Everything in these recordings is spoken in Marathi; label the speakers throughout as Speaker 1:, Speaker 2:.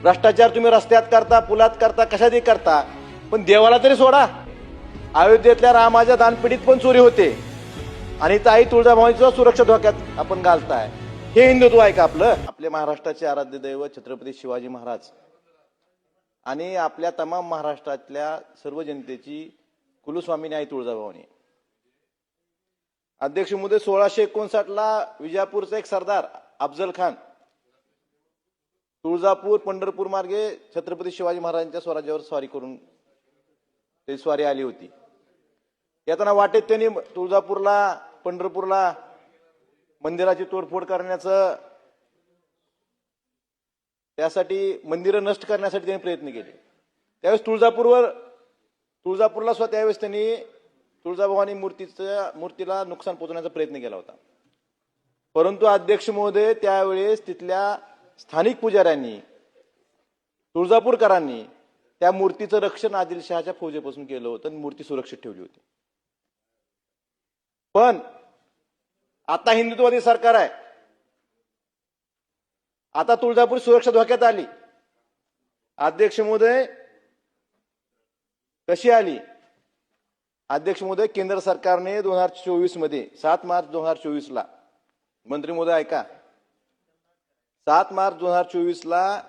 Speaker 1: भ्रष्टाचार तुम्ही रस्त्यात करता, पुलात करता, कशातही करता, पण देवाला तरी सोडा. अयोध्येतल्या रामाच्या दानपिढीत पण चोरी होते आणि ताई तुळजाभवानीचं सुरक्षा धोक्यात आपण घालताय. हे हिंदुत्व आहे का आपलं? आपले महाराष्ट्राचे आराध्य दैवत छत्रपती शिवाजी महाराज आणि आपल्या तमाम महाराष्ट्रातल्या सर्व जनतेची कुलस्वामिनी आई तुळजाभवानी. अध्यक्ष महोदय, 1659 विजापूरचा एक सरदार अफजल खान तुळजापूर पंढरपूर मार्गे छत्रपती शिवाजी महाराजांच्या स्वराज्यावर स्वारी करून ते स्वारी आली होती. येताना वाटेत त्यांनी तुळजापूरला पंढरपूरला मंदिराची तोडफोड करण्याचं, त्यासाठी मंदिरं नष्ट करण्यासाठी त्यांनी प्रयत्न केले. त्यावेळेस तुळजापूरला सुद्धा त्यावेळेस त्यांनी तुळजाभवानी मूर्तीला नुकसान पोहोचवण्याचा प्रयत्न केला होता. परंतु अध्यक्ष महोदय, त्यावेळेस तिथल्या स्थानिक पुजाऱ्यांनी, तुळजापूरकरांनी त्या मूर्तीचं रक्षण आदिलशहाच्या फौजेपासून केलं होतं आणि मूर्ती सुरक्षित ठेवली होती. पण आता हिंदुत्ववादी सरकार आहे, आता तुळजापूर सुरक्षा धोक्यात आली. अध्यक्ष महोदय, कशी आली? अध्यक्ष महोदय, केंद्र सरकारने 2024 मध्ये 7 मार्च 2024 ला, मंत्री महोदय ऐका, 7 मार्च 2024 ला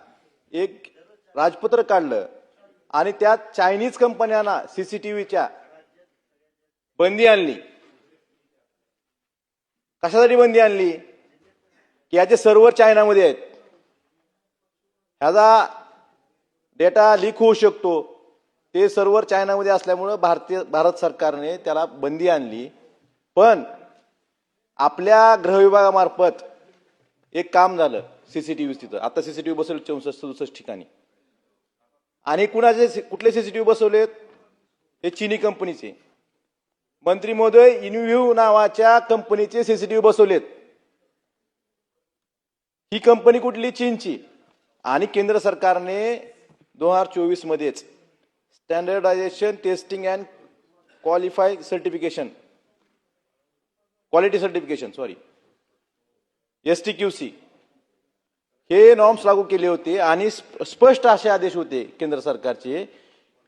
Speaker 1: एक राजपत्र काढलं आणि त्यात चायनीज कंपन्यांना सीसीटीव्हीच्या बंदी आणली. कशासाठी बंदी आणली? की याचे सर्व्हर चायनामध्ये आहेत, ह्याचा डेटा लीक होऊ शकतो. ते सर्व्हर चायनामध्ये असल्यामुळे भारत सरकारने त्याला बंदी आणली. पण आपल्या गृह विभागामार्फत एक काम झालं, सीसीटीव्ही तिथं आता सीसीटीव्ही बसवले 64-67 ठिकाणी. आणि कुठले सीसीटीव्ही बसवलेत? हे चीनी कंपनीचे. मंत्री महोदय, इनव्ह्यू नावाच्या कंपनीचे सीसीटीव्ही बसवलेत. ही कंपनी कुठली? चीनची. आणि केंद्र सरकारने 2024 मध्येच standardization testing and quality certification STQC हे नॉर्म्स लागू केले होते. आणि स्पष्ट असे आदेश होते केंद्र सरकारचे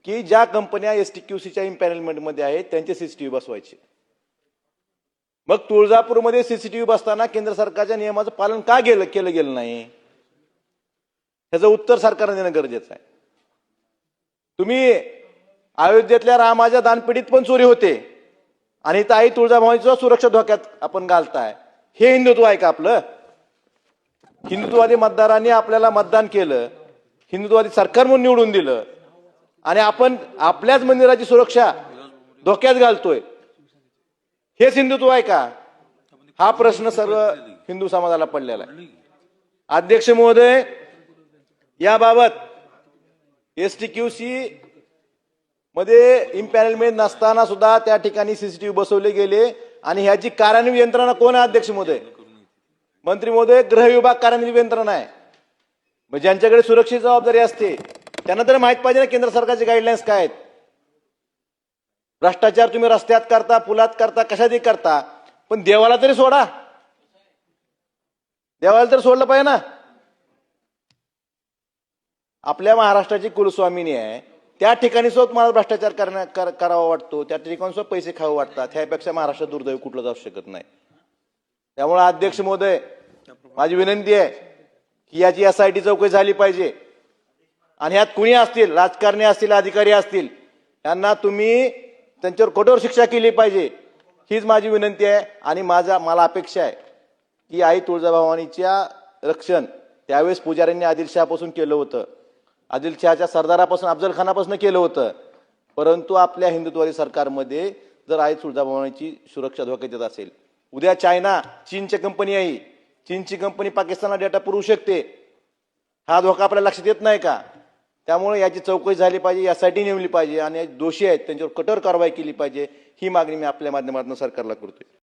Speaker 1: की ज्या कंपन्या STQCच्या इम्पॅनलमेंट मध्ये आहेत त्यांचे सीसीटीव्ही बसवायचे. मग तुळजापूरमध्ये सीसीटीव्ही बसताना केंद्र सरकारच्या नियमाचं पालन का केलं गेलं नाही? ह्याचं उत्तर सरकारने देणं गरजेचं आहे. तुम्ही अयोध्येतल्या रामाच्या दानपिढीत पण चोरी होते आणि ताई तुळजाभवानीचं सुरक्षा धोक्यात आपण घालताय. हे हिंदुत्व आहे का आपलं? हिंदुत्ववादी मतदारांनी आपल्याला मतदान केलं, हिंदुत्ववादी सरकार म्हणून निवडून दिलं आणि आपण आपल्याच मंदिराची सुरक्षा धोक्यात घालतोय. हेच हिंदुत्व आहे का? हा प्रश्न सर्व हिंदू समाजाला पडलेला आहे. अध्यक्ष महोदय, याबाबत STQC मध्ये इम्पॅनलमेंट नसताना सुद्धा त्या ठिकाणी सीसीटीव्ही बसवले गेले. आणि ह्याची कार्यान्वित यंत्रणा कोण आहे? अध्यक्ष महोदय, मंत्री महोदय, गृह विभाग कार्यान्वित यंत्रणा आहे. मग ज्यांच्याकडे सुरक्षेची जबाबदारी असते त्यांना तर माहित पाहिजे ना केंद्र सरकारचे गाईडलाईन्स काय आहेत. भ्रष्टाचार तुम्ही रस्त्यात करता, पुलात करता, कशातही करता, पण देवाला तरी सोडा. देवाला तर सोडलं पाहिजे ना. आपल्या महाराष्ट्राची कुलस्वामिनी आहे, त्या ठिकाणी सुद्धा तुम्हाला भ्रष्टाचार करावा वाटतो, त्या ठिकाणी सुद्धा पैसे खावं वाटतात. ह्यापेक्षा महाराष्ट्र दुर्दैव कुठलं जाऊ शकत नाही. त्यामुळे अध्यक्ष महोदय, माझी विनंती आहे की याची SIT चौकशी झाली पाहिजे. आणि यात कुणी असतील, राजकारणी असतील, अधिकारी असतील, यांना तुम्ही त्यांच्यावर कठोर शिक्षा केली पाहिजे, हीच माझी विनंती आहे. आणि मला अपेक्षा आहे की आई तुळजाभवानीच्या रक्षण त्यावेळेस पुजाऱ्यांनी आदिलशहापासून केलं होतं, आदिलशहाच्या सरदारापासून, अफजल खानापासून केलं होतं. परंतु आपल्या हिंदुत्ववादी सरकारमध्ये जर आई तुळजाभवानीची सुरक्षा धोक्यात येत असेल, उद्या चीनची कंपनी आहे, चीनची कंपनी पाकिस्तानला डेटा पुरवू शकते. हा धोका आपल्या लक्षात येत नाही का? त्यामुळे याची चौकशी झाली पाहिजे, SIT नेमली पाहिजे आणि दोषी आहेत त्यांच्यावर कठोर कारवाई केली पाहिजे. ही मागणी मी आपल्या माध्यमातून सरकारला करतोय.